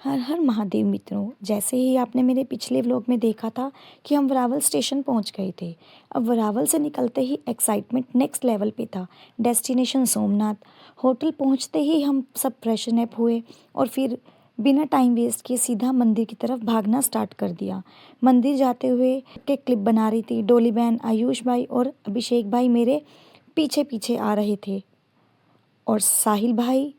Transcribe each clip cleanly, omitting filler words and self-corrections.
हर हर महादेव मित्रों, जैसे ही आपने मेरे पिछले व्लॉग में देखा था कि हम वरावल स्टेशन पहुंच गए थे। अब वरावल से निकलते ही एक्साइटमेंट नेक्स्ट लेवल पे था। डेस्टिनेशन सोमनाथ। होटल पहुंचते ही हम सब फ्रेशन अप हुए और फिर बिना टाइम वेस्ट किए सीधा मंदिर की तरफ भागना स्टार्ट कर दिया। मंदिर जाते हुए के क्लिप बना रही थी। डोली बहन, आयुष भाई और अभिषेक भाई मेरे पीछे पीछे आ रहे थे और साहिल भाई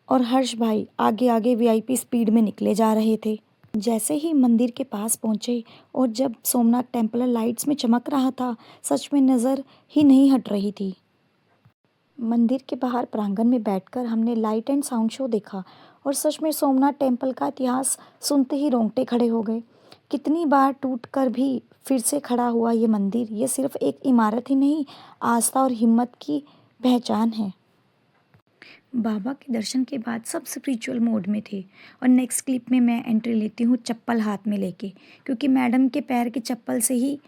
और हर्ष भाई आगे आगे वीआईपी स्पीड में निकले जा रहे थे। जैसे ही मंदिर के पास पहुंचे और जब सोमनाथ टेम्पल लाइट्स में चमक रहा था, सच में नज़र ही नहीं हट रही थी। मंदिर के बाहर प्रांगण में बैठकर हमने लाइट एंड साउंड शो देखा और सच में सोमनाथ टेम्पल का इतिहास सुनते ही रोंगटे खड़े हो गए। कितनी बार टूट कर भी फिर से खड़ा हुआ ये मंदिर, ये सिर्फ एक इमारत ही नहीं, आस्था और हिम्मत की पहचान है। बाबा के दर्शन के बाद सब स्पिरिचुअल मोड में थे और नेक्स्ट क्लिप में मैं एंट्री लेती हूँ चप्पल हाथ में लेके, क्योंकि मैडम के पैर के चप्पल से ही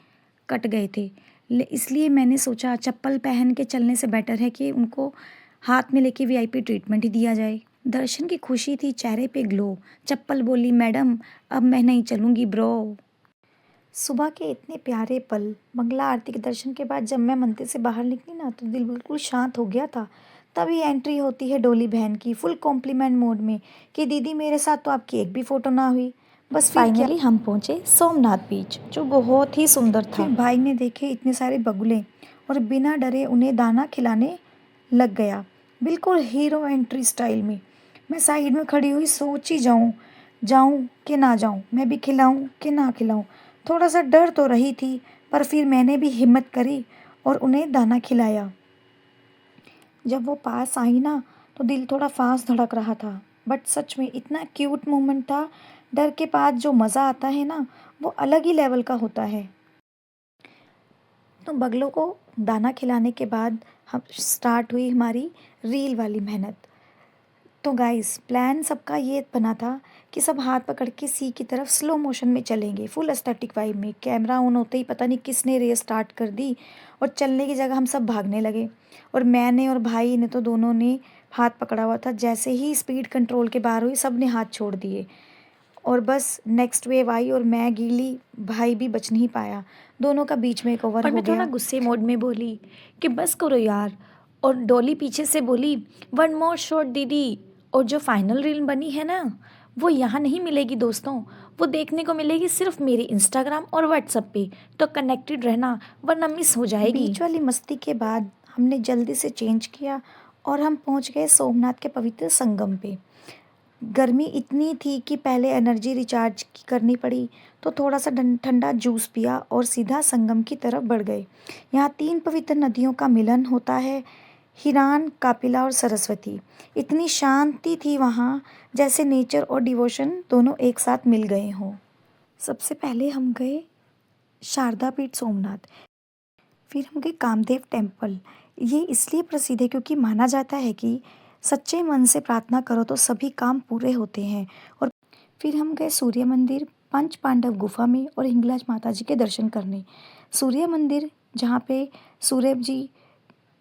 कट गए थे। इसलिए मैंने सोचा चप्पल पहन के चलने से बेटर है कि उनको हाथ में लेके वीआईपी ट्रीटमेंट ही दिया जाए। दर्शन की खुशी थी चेहरे पे ग्लो। चप्पल बोली, मैडम अब मैं नहीं चलूँगी ब्रो। सुबह के इतने प्यारे पल, मंगला आरती के दर्शन के बाद जब मैं मंदिर से बाहर निकली ना, तो दिल बिल्कुल शांत हो गया था। तभी एंट्री होती है डोली बहन की फुल कॉम्प्लीमेंट मोड में कि दीदी मेरे साथ तो आपकी एक भी फोटो ना हुई। बस फाइनली हम पहुंचे सोमनाथ बीच, जो बहुत ही सुंदर था। फिर भाई ने देखे इतने सारे बगुले और बिना डरे उन्हें दाना खिलाने लग गया, बिल्कुल हीरो एंट्री स्टाइल में। मैं साइड में खड़ी हुई सोच ही जाऊं जाऊं कि ना जाऊं, मैं भी खिलाऊं कि ना खिलाऊं। थोड़ा सा डर तो रही थी, पर फिर मैंने भी हिम्मत करी और उन्हें दाना खिलाया। जब वो पास आई ना, तो दिल थोड़ा फास्ट धड़क रहा था, बट सच में इतना क्यूट मोमेंट था। डर के बाद जो मज़ा आता है ना, वो अलग ही लेवल का होता है। तो बगलों को दाना खिलाने के बाद हम स्टार्ट हुई हमारी रील वाली मेहनत। तो गाइस, प्लान सबका ये बना था कि सब हाथ पकड़ के सी की तरफ स्लो मोशन में चलेंगे, फुल एस्थेटिक वाइब में। कैमरा ऑन होते ही पता नहीं किसने रेस स्टार्ट कर दी और चलने की जगह हम सब भागने लगे। और मैंने और भाई ने तो दोनों ने हाथ पकड़ा हुआ था। जैसे ही स्पीड कंट्रोल के बाहर हुई, सब ने हाथ छोड़ दिए और बस नेक्स्ट वेव आई और मैं गीली, भाई भी बच नहीं पाया। दोनों का बीच में कवर पर हो मैं थोड़ा गया। गुस्से मोड में बोली कि बस करो यार। और डॉली पीछे से बोली, वन मोर शॉट दीदी। और जो फाइनल रील बनी है ना, वो यहाँ नहीं मिलेगी दोस्तों, वो देखने को मिलेगी सिर्फ मेरे इंस्टाग्राम और व्हाट्सएप पे। तो कनेक्टेड रहना, वरना मिस हो जाएगी। बीच वाली मस्ती के बाद हमने जल्दी से चेंज किया और हम पहुंच गए सोमनाथ के पवित्र संगम पे। गर्मी इतनी थी कि पहले एनर्जी रिचार्ज करनी पड़ी, तो थोड़ा सा ठंडा जूस पिया और सीधा संगम की तरफ बढ़ गए। यहाँ 3 पवित्र नदियों का मिलन होता है, हिरान, कापिला और सरस्वती। इतनी शांति थी वहाँ, जैसे नेचर और डिवोशन दोनों एक साथ मिल गए हों। सबसे पहले हम गए शारदा पीठ सोमनाथ, फिर हम गए कामदेव टेम्पल। ये इसलिए प्रसिद्ध है क्योंकि माना जाता है कि सच्चे मन से प्रार्थना करो तो सभी काम पूरे होते हैं। और फिर हम गए सूर्य मंदिर, पंच पांडव गुफा में और हिंगलाज माता जी के दर्शन करने। सूर्य मंदिर, जहाँ पे सूर्य जी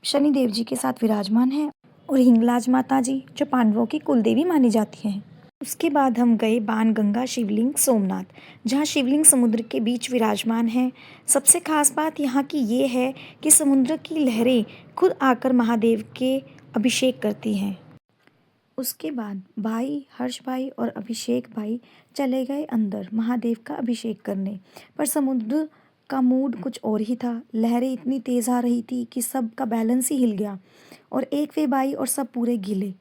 शनिदेव जी के साथ विराजमान हैं, और हिंगलाज माता जी जो पांडवों की कुलदेवी मानी जाती हैं। उसके बाद हम गए बाणगंगा शिवलिंग सोमनाथ, जहाँ शिवलिंग समुद्र के बीच विराजमान है। सबसे खास बात यहाँ की ये है कि समुद्र की लहरें खुद आकर महादेव के अभिषेक करती हैं। उसके बाद भाई, हर्ष भाई और अभिषेक भाई चले गए अंदर महादेव का अभिषेक करने, पर समुद्र का मूड कुछ और ही था। लहरें इतनी तेज़ आ रही थी कि सबका बैलेंस ही हिल गया और एक वे भाई और सब पूरे गीले।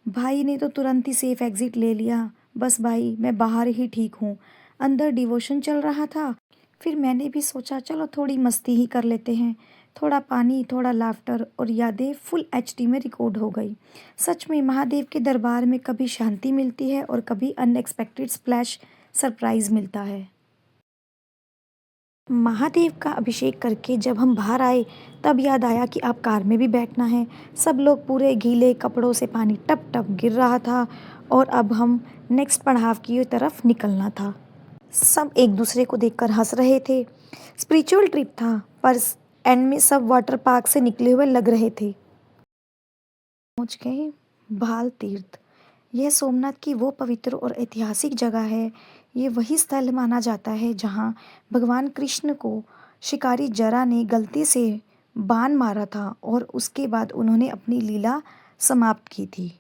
भाई ने तो तुरंत ही सेफ एग्जिट ले लिया, बस भाई मैं बाहर ही ठीक हूँ। अंदर डिवोशन चल रहा था। फिर मैंने भी सोचा चलो थोड़ी मस्ती ही कर लेते हैं। थोड़ा पानी, थोड़ा लाफ्टर और यादें फुल एचडी में रिकॉर्ड हो गई। सच में महादेव के दरबार में कभी शांति मिलती है और कभी अनएक्सपेक्टेड स्प्लैश सरप्राइज मिलता है। महादेव का अभिषेक करके जब हम बाहर आए, तब याद आया कि अब कार में भी बैठना है। सब लोग पूरे गीले कपड़ों से, पानी टप टप गिर रहा था और अब हम नेक्स्ट पड़ाव की तरफ निकलना था। सब एक दूसरे को देखकर हंस रहे थे। स्पिरिचुअल ट्रिप था, पर एंड में सब वाटर पार्क से निकले हुए लग रहे थे। पहुंच गए भाल तीर्थ। यह सोमनाथ की वो पवित्र और ऐतिहासिक जगह है। ये वही स्थल माना जाता है जहाँ भगवान कृष्ण को शिकारी जरा ने गलती से बाण मारा था और उसके बाद उन्होंने अपनी लीला समाप्त की थी।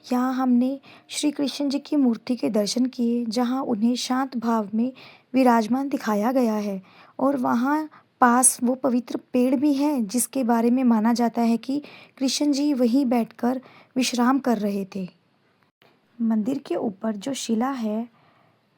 यहाँ हमने श्री कृष्ण जी की मूर्ति के दर्शन किए, जहाँ उन्हें शांत भाव में विराजमान दिखाया गया है और वहाँ पास वो पवित्र पेड़ भी है जिसके बारे में माना जाता है कि कृष्ण जी वहीं बैठकर विश्राम कर रहे थे। मंदिर के ऊपर जो शिला है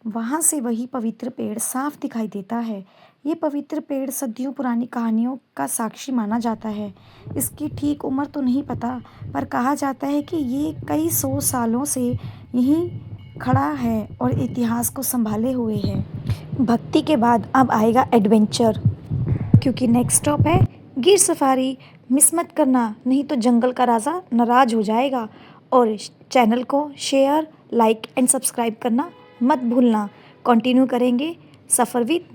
वहाँ से वही पवित्र पेड़ साफ दिखाई देता है। ये पवित्र पेड़ सदियों पुरानी कहानियों का साक्षी माना जाता है। इसकी ठीक उम्र तो नहीं पता, पर कहा जाता है कि ये कई 100 सालों से यहीं खड़ा है और इतिहास को संभाले हुए है। भक्ति के बाद अब आएगा एडवेंचर, क्योंकि नेक्स्ट स्टॉप है गिर सफारी। मिस मत करना, नहीं तो जंगल का राजा नाराज हो जाएगा। और चैनल को शेयर, लाइक एंड सब्सक्राइब करना मत भूलना। कंटिन्यू करेंगे सफ़र विद